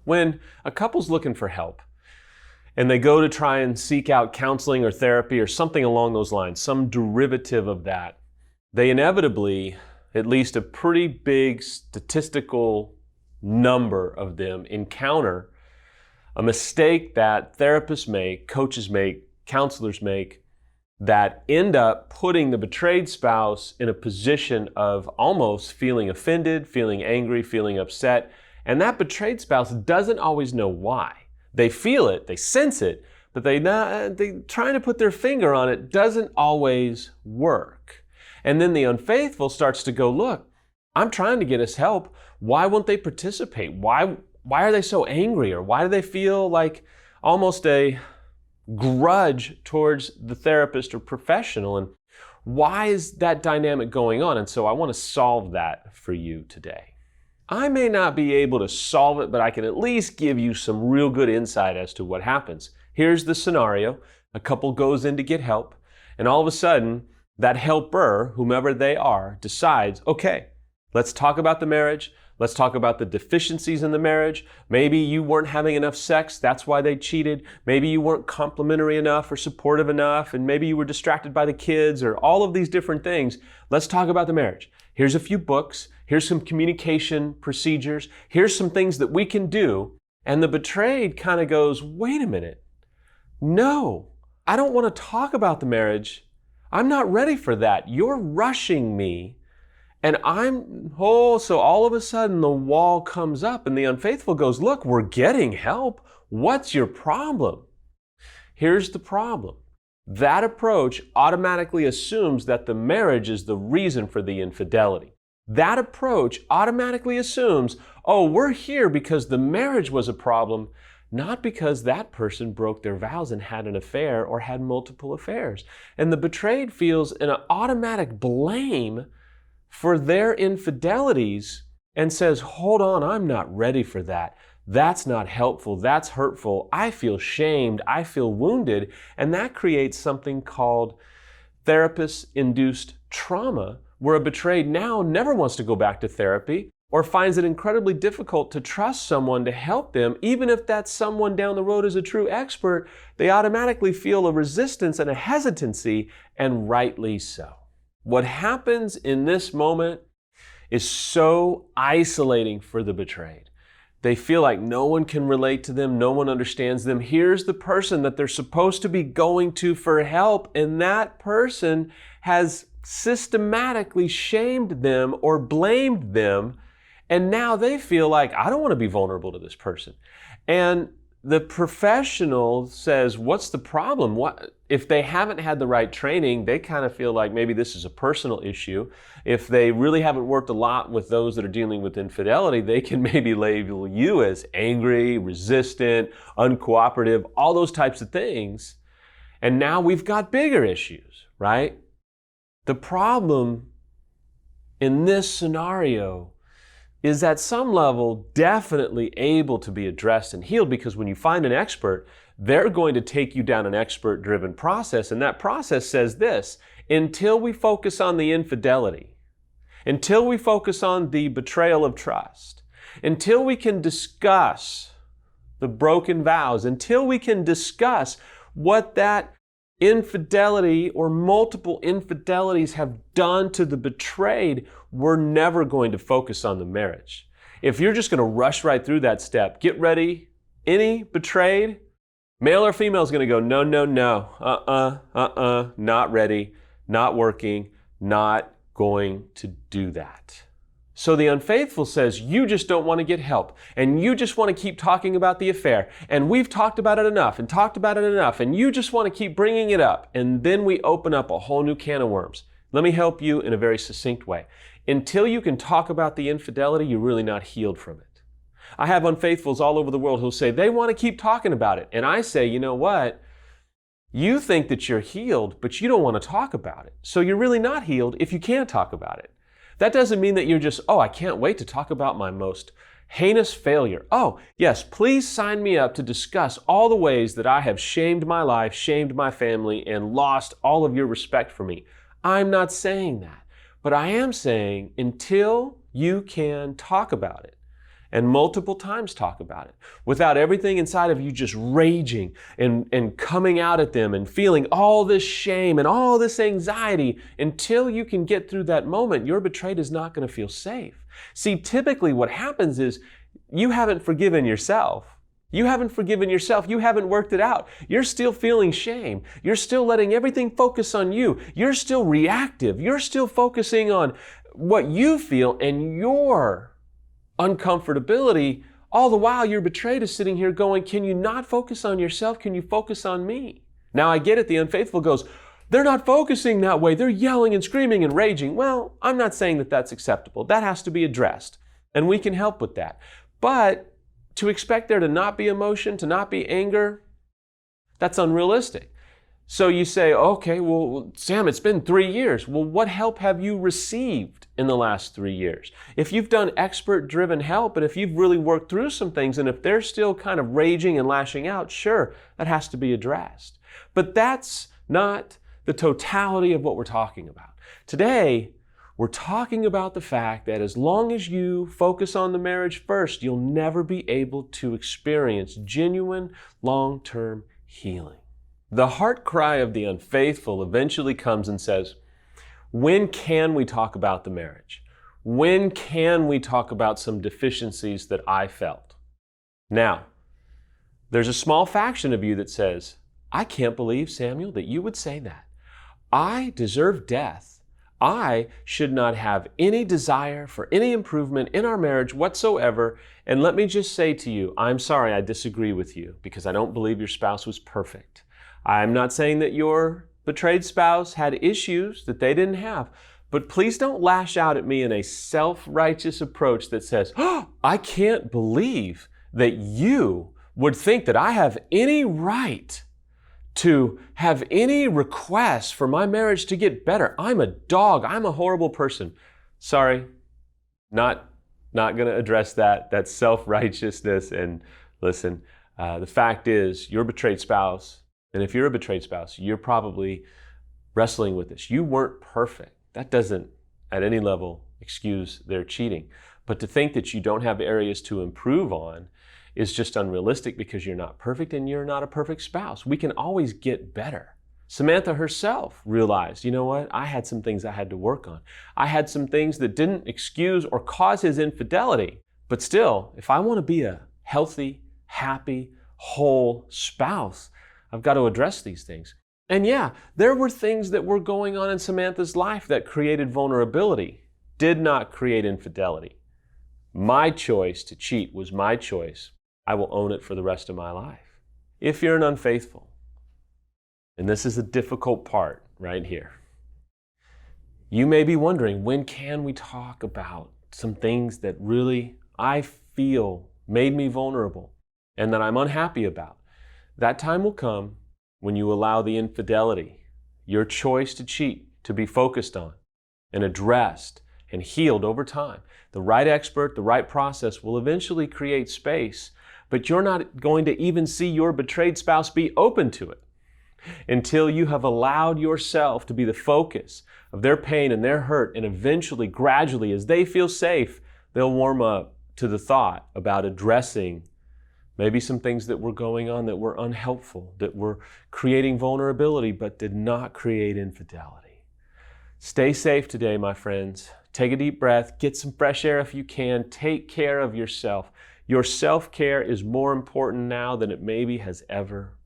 When a couple's looking for help and they go to try and seek out counseling or therapy or something along those lines, some derivative of that, they inevitably, at least a pretty big statistical number of them, encounter a mistake that therapists make, coaches make, counselors make, that end up putting the betrayed spouse in a position of almost feeling offended, feeling angry, feeling upset. And that betrayed spouse doesn't always know why. They feel it, they sense it, but they trying to put their finger on it doesn't always work. And then the unfaithful starts to go, look, I'm trying to get us help. Why won't they participate? Why are they so angry? Or why do they feel like almost a grudge towards the therapist or professional? And why is that dynamic going on? And so I want to solve that for you today. I may not be able to solve it, but I can at least give you some real good insight as to what happens. Here's the scenario. A couple goes in to get help, and all of a sudden, that helper, whomever they are, decides, okay, let's talk about the marriage. Let's talk about the deficiencies in the marriage. Maybe you weren't having enough sex, that's why they cheated. Maybe you weren't complimentary enough or supportive enough, and maybe you were distracted by the kids, or all of these different things. Let's talk about the marriage. Here's a few books. Here's some communication procedures. Here's some things that we can do. And the betrayed kind of goes, wait a minute. No, I don't want to talk about the marriage. I'm not ready for that. You're rushing me. And so all of a sudden the wall comes up and the unfaithful goes, look, we're getting help. What's your problem? Here's the problem. That approach automatically assumes that the marriage is the reason for the infidelity. That approach automatically assumes, oh, we're here because the marriage was a problem, not because that person broke their vows and had an affair or had multiple affairs. And the betrayed feels an automatic blame for their infidelities and says, hold on, I'm not ready for that. That's not helpful. That's hurtful. I feel shamed. I feel wounded. And that creates something called therapist-induced trauma, where a betrayed now never wants to go back to therapy or finds it incredibly difficult to trust someone to help them. Even if that someone down the road is a true expert, they automatically feel a resistance and a hesitancy, and rightly so. What happens in this moment is so isolating for the betrayed. They feel like no one can relate to them, no one understands them. Here's the person that they're supposed to be going to for help, and that person has systematically shamed them or blamed them, and now they feel like, I don't want to be vulnerable to this person. And the professional says, what's the problem? If they haven't had the right training, they kind of feel like maybe this is a personal issue. If they really haven't worked a lot with those that are dealing with infidelity, they can maybe label you as angry, resistant, uncooperative, all those types of things. And now we've got bigger issues, right? The problem in this scenario is at some level definitely able to be addressed and healed, because when you find an expert, they're going to take you down an expert-driven process, and that process says this: until we focus on the infidelity, until we focus on the betrayal of trust, until we can discuss the broken vows, until we can discuss what that infidelity or multiple infidelities have done to the betrayed, we're never going to focus on the marriage. If you're just going to rush right through that step, get ready. Any betrayed, male or female, is going to go, no, no, no, not ready, not working, not going to do that. So the unfaithful says, you just don't want to get help, and you just want to keep talking about the affair, and we've talked about it enough, and you just want to keep bringing it up. And then we open up a whole new can of worms. Let me help you in a very succinct way. Until you can talk about the infidelity, you're really not healed from it. I have unfaithfuls all over the world who'll say they want to keep talking about it. And I say, you know what? You think that you're healed, but you don't want to talk about it. So you're really not healed if you can't talk about it. That doesn't mean that you're just, oh, I can't wait to talk about my most heinous failure. Oh, yes, please sign me up to discuss all the ways that I have shamed my life, shamed my family, and lost all of your respect for me. I'm not saying that, but I am saying until you can talk about it, and multiple times talk about it without everything inside of you just raging and coming out at them and feeling all this shame and all this anxiety. Until you can get through that moment, your betrayed is not going to feel safe. See, typically what happens is you haven't forgiven yourself. You haven't forgiven yourself. You haven't worked it out. You're still feeling shame. You're still letting everything focus on you. You're still reactive. You're still focusing on what you feel and your uncomfortability. All the while your betrayed is sitting here going, can you not focus on yourself? Can you focus on me? Now I get it. The unfaithful goes, they're not focusing that way. They're yelling and screaming and raging. Well, I'm not saying that that's acceptable. That has to be addressed, and we can help with that. But to expect there to not be emotion, to not be anger, that's unrealistic. So you say, okay, well, Sam, it's been 3 years. Well, what help have you received in the last 3 years? If you've done expert-driven help, and if you've really worked through some things, and if they're still kind of raging and lashing out, sure, that has to be addressed. But that's not the totality of what we're talking about. Today, we're talking about the fact that as long as you focus on the marriage first, you'll never be able to experience genuine long-term healing. The heart cry of the unfaithful eventually comes and says, when can we talk about the marriage? When can we talk about some deficiencies that I felt? Now, there's a small faction of you that says, I can't believe, Samuel, that you would say that. I deserve death. I should not have any desire for any improvement in our marriage whatsoever. And let me just say to you, I'm sorry, I disagree with you because I don't believe your spouse was perfect. I'm not saying that your betrayed spouse had issues that they didn't have, but please don't lash out at me in a self-righteous approach that says, oh, I can't believe that you would think that I have any right to have any requests for my marriage to get better. I'm a dog. I'm a horrible person. Sorry, not going to address that. That's self-righteousness. And listen, the fact is, your betrayed spouse, and if you're a betrayed spouse, you're probably wrestling with this. You weren't perfect. That doesn't, at any level, excuse their cheating. But to think that you don't have areas to improve on is just unrealistic because you're not perfect and you're not a perfect spouse. We can always get better. Samantha herself realized, you know what? I had some things I had to work on. I had some things that didn't excuse or cause his infidelity. But still, if I want to be a healthy, happy, whole spouse, I've got to address these things. And yeah, there were things that were going on in Samantha's life that created vulnerability, did not create infidelity. My choice to cheat was my choice. I will own it for the rest of my life. If you're an unfaithful, and this is a difficult part right here, you may be wondering, when can we talk about some things that really I feel made me vulnerable and that I'm unhappy about? That time will come when you allow the infidelity, your choice to cheat, to be focused on and addressed and healed over time. The right expert, the right process will eventually create space, but you're not going to even see your betrayed spouse be open to it until you have allowed yourself to be the focus of their pain and their hurt, and eventually, gradually, as they feel safe, they'll warm up to the thought about addressing maybe some things that were going on that were unhelpful, that were creating vulnerability, but did not create infidelity. Stay safe today, my friends. Take a deep breath, get some fresh air if you can, take care of yourself. Your self-care is more important now than it maybe has ever